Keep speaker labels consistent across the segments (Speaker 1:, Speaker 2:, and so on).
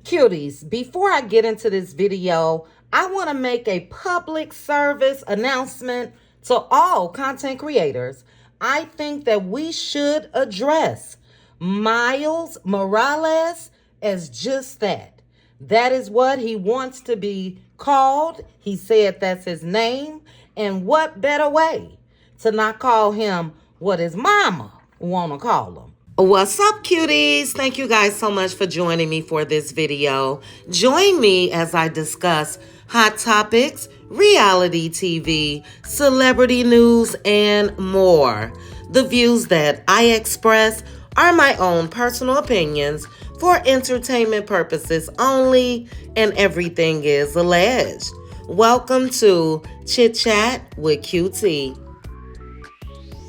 Speaker 1: Cuties, before I get into this video, I want to make a public service announcement to all content creators. I think that we should address Miles Morales as just that. That is what he wants to be called. He said that's his name. And what better way to not call him what his mama want to call him? What's up, cuties? Thank you guys so much for joining me for this video. Join me as I discuss hot topics, reality TV, celebrity news, and more. The views that I express are my own personal opinions for entertainment purposes only, and everything is alleged. Welcome to Chit Chat with QT.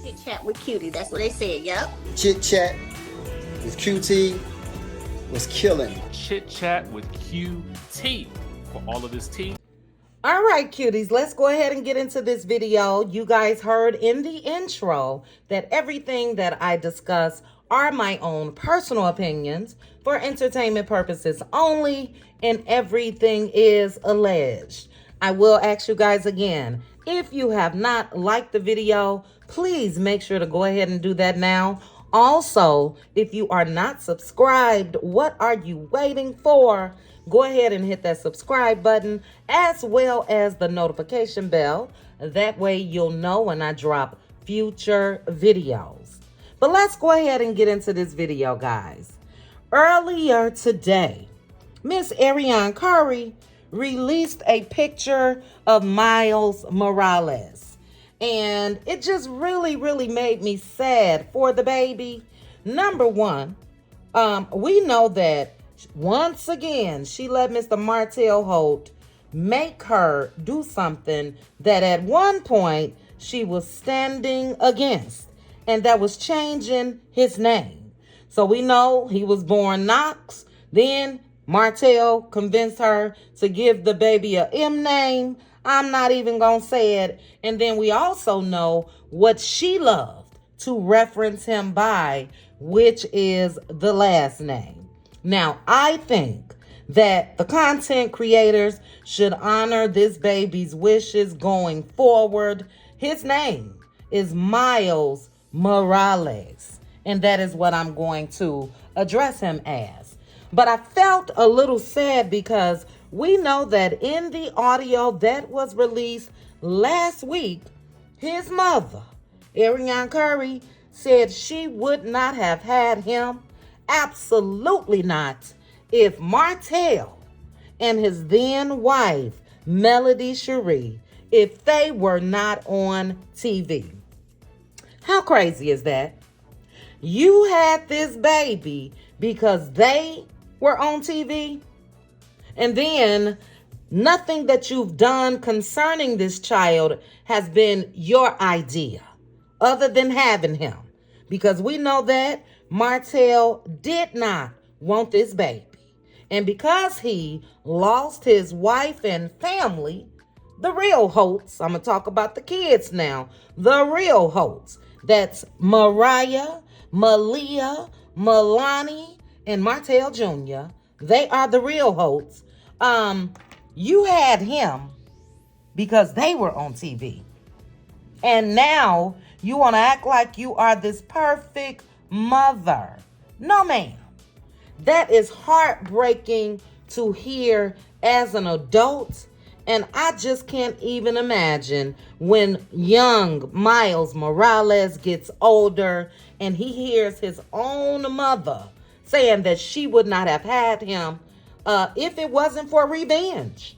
Speaker 2: Chit Chat with Cutie, that's what they said, yep.
Speaker 3: Chit Chat with QT was killing.
Speaker 4: Chit Chat with QT for all of this tea.
Speaker 1: All right, cuties, let's go ahead and get into this video. You guys heard in the intro that everything that I discuss are my own personal opinions for entertainment purposes only, and everything is alleged. I will ask you guys again, if you have not liked the video, please make sure to go ahead and do that now. Also, if you are not subscribed, what are you waiting for? Go ahead and hit that subscribe button as well as the notification bell. That way you'll know when I drop future videos. But let's go ahead and get into this video, guys. Earlier today, Miss Arion Curry released a picture of Miles Morales. And it just really made me sad for the baby. Number one, we know that once again, she let Mr. Martel Holt make her do something that at one point she was standing against, and that was changing his name. So we know he was born Knox. Then Martel convinced her to give the baby a M name. I'm not even going to say it. And then we also know what she loved to reference him by, which is the last name. Now, I think that the content creators should honor this baby's wishes going forward. His name is Miles Morales, and that is what I'm going to address him as. But I felt a little sad because we know that in the audio that was released last week, his mother, Arion Curry, said she would not have had him, absolutely not, if Martel and his then wife, Melody Cherie, if they were not on TV. How crazy is that? You had this baby because they were on TV, and then nothing that you've done concerning this child has been your idea other than having him, because we know that Martel did not want this baby. And because he lost his wife and family, the real Holtz, I'm going to talk about the kids now, the real Holtz, that's Mariah, Malia, Milani, and Martel Jr., they are the real Holtz. You had him because they were on TV. And now you want to act like you are this perfect mother. No, ma'am. That is heartbreaking to hear as an adult. And I just can't even imagine when young Miles Morales gets older and he hears his own mother saying that she would not have had him if it wasn't for revenge.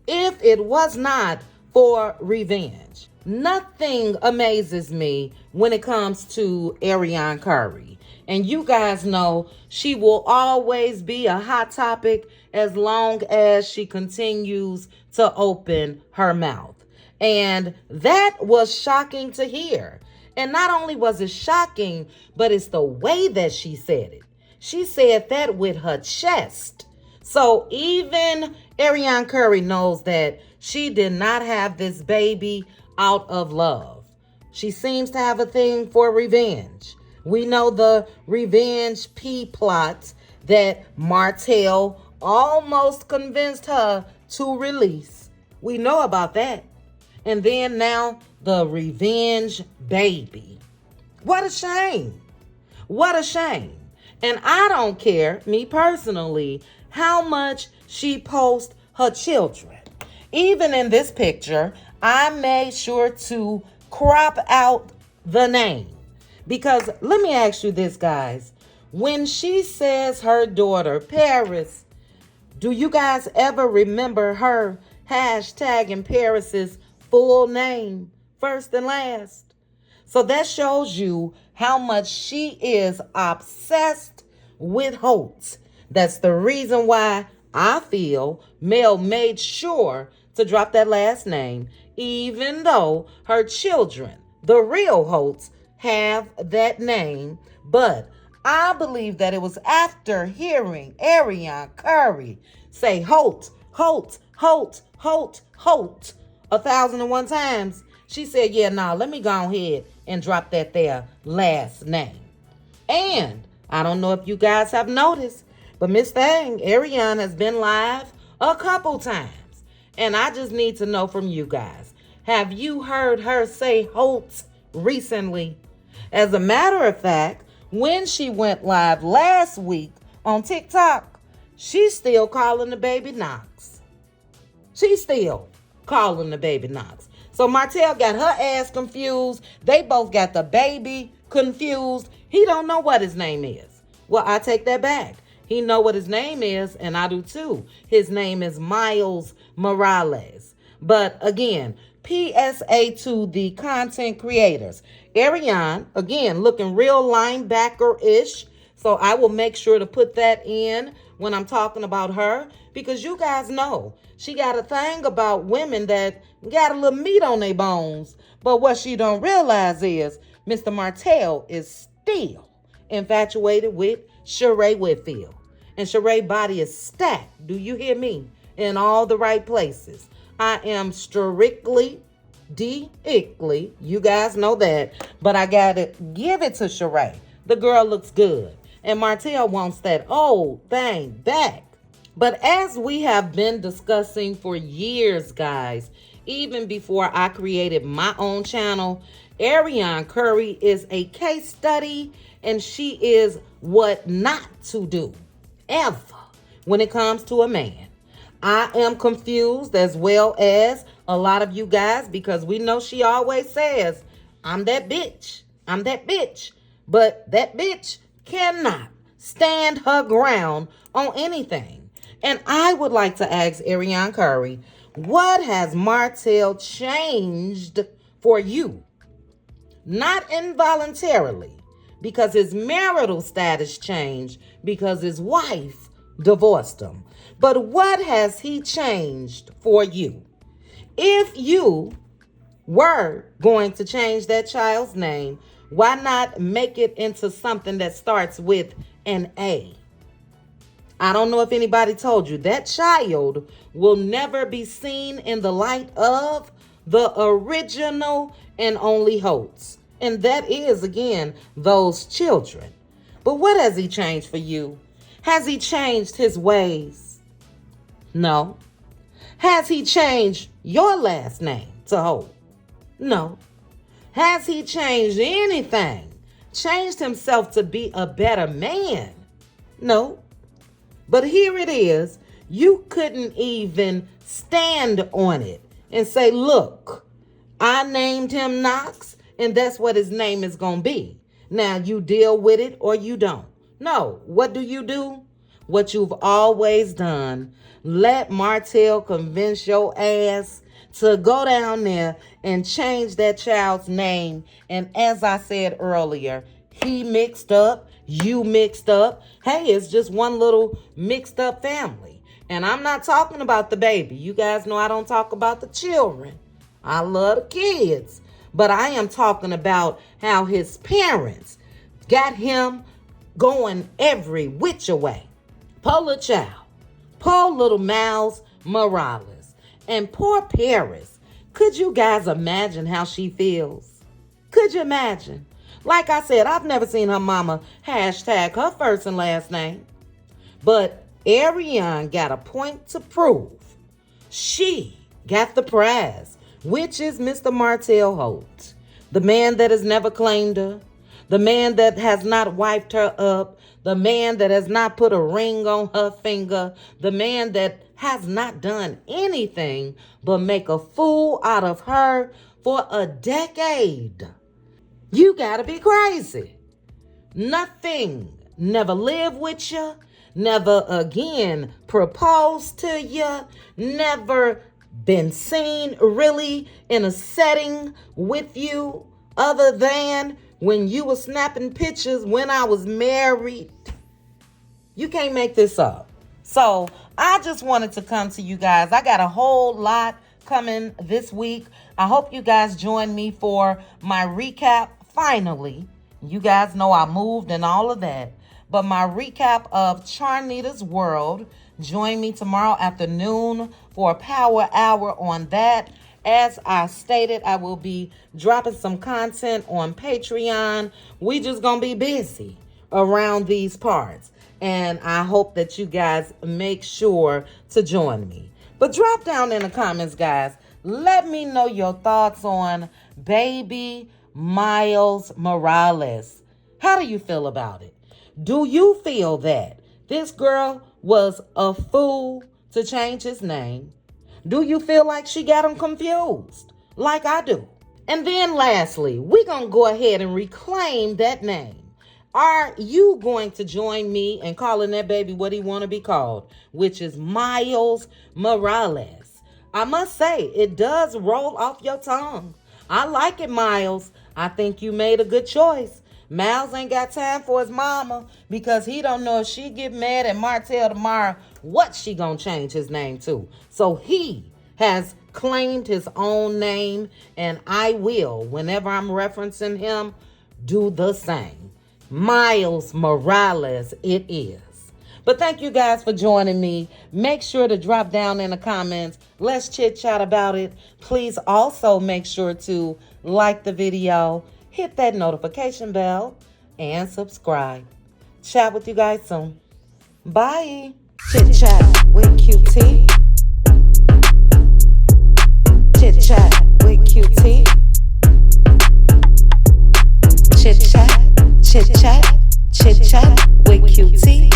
Speaker 1: If it was not for revenge. Nothing amazes me when it comes to Arion Curry. And you guys know she will always be a hot topic as long as she continues to open her mouth. And that was shocking to hear. And not only was it shocking, but it's the way that she said it. She said that with her chest. So even Arion Curry knows that she did not have this baby out of love. She seems to have a thing for revenge. We know the revenge plot that Martel almost convinced her to release. We know about that. And then now the revenge baby. What a shame. What a shame. And I don't care, me personally, how much she posts her children. Even in this picture, I made sure to crop out the name. Because let me ask you this, guys. When she says her daughter, Paris, do you guys ever remember her hashtagging Paris's full name, first and last? So that shows you how much she is obsessed with Holtz. That's the reason why I feel Mel made sure to drop that last name, even though her children, the real Holtz, have that name. But I believe that it was after hearing Arion Curry say Holt, Holt, Holt, Holt, Holt 1,001 times, she said, yeah, nah, let me go ahead and drop that there last name. And I don't know if you guys have noticed, but Miss Thang, Arion has been live a couple times. And I just need to know from you guys, have you heard her say Holt recently? As a matter of fact, when she went live last week on TikTok, she's still calling the baby Knox. She's still calling the baby Knox. So Martel got her ass confused. They both got the baby confused. He don't know what his name is. Well, I take that back. He know what his name is, and I do too. His name is Miles Morales. But again, PSA to the content creators. Arion, again, looking real linebacker-ish. So I will make sure to put that in when I'm talking about her, because you guys know she got a thing about women that got a little meat on their bones. But what she don't realize is Mr. Martel is still infatuated with Sheree Whitfield. And Sheree's body is stacked, do you hear me, in all the right places. I am strictly D-ickly, you guys know that, but I gotta give it to Sheree. The girl looks good, and Martel wants that old thing back. But as we have been discussing for years, guys, even before I created my own channel, Arion Curry is a case study, and she is what not to do, ever, when it comes to a man. I am confused, as well as a lot of you guys, because we know she always says, I'm that bitch. I'm that bitch. But that bitch cannot stand her ground on anything. And I would like to ask Arion Curry, what has Martel changed for you? Not involuntarily, because his marital status changed because his wife divorced him. But what has he changed for you? If you were going to change that child's name, why not make it into something that starts with an A? I don't know if anybody told you, that child will never be seen in the light of the original and only Holtz. And that is, again, those children. But what has he changed for you? Has he changed his ways? No. Has he changed your last name to Holt? No. Has he changed anything? Changed himself to be a better man? No. But here it is. You couldn't even stand on it and say, look, I named him Knox, and that's what his name is going to be. Now, you deal with it or you don't. No. What do? What you've always done. Let Martel convince your ass to go down there and change that child's name. And as I said earlier, he mixed up, you mixed up. Hey, it's just one little mixed up family. And I'm not talking about the baby. You guys know I don't talk about the children. I love the kids. But I am talking about how his parents got him going every which way. Poor child. Poor little Miles Morales. And poor Paris. Could you guys imagine how she feels? Could you imagine? Like I said, I've never seen her mama hashtag her first and last name. But Arion got a point to prove. She got the prize, which is Mr. Martel Holt, the man that has never claimed her, the man that has not wiped her up, the man that has not put a ring on her finger, the man that has not done anything but make a fool out of her for a decade. You gotta be crazy. Nothing. Never live with you. Never again propose to you. Never been seen really in a setting with you other than when you were snapping pictures when I was married. You can't make this up. So I just wanted to come to you guys. I got a whole lot coming this week. I hope you guys join me for my recap. Finally, you guys know I moved and all of that. But my recap of Charnita's World. Join me tomorrow afternoon for a power hour on that. As I stated, I will be dropping some content on Patreon. We just gonna be busy around these parts. And I hope that you guys make sure to join me. But drop down in the comments, guys. Let me know your thoughts on baby Miles Morales. How do you feel about it? Do you feel that this girl was a fool to change his name? Do you feel like she got him confused? Like I do. And then lastly, we're going to go ahead and reclaim that name. Are you going to join me in calling that baby what he want to be called, which is Miles Morales? I must say, it does roll off your tongue. I like it, Miles. I think you made a good choice. Miles ain't got time for his mama because he don't know if she get mad at Martel tomorrow, what she gonna change his name to. So he has claimed his own name, and I will, whenever I'm referencing him, do the same. Miles Morales it is. But thank you guys for joining me. Make sure to drop down in the comments. Let's chit chat about it. Please also make sure to like the video, hit that notification bell, and subscribe. Chat with you guys soon. Bye. Chit chat with QT. Chit chat with QT. Chit chat, chit chat, chit chat with QT.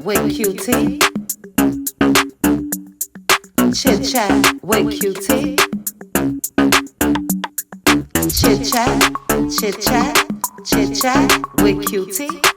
Speaker 1: With QT. Chit chat with QT. Chit chat, chit chat, chit chat with QT.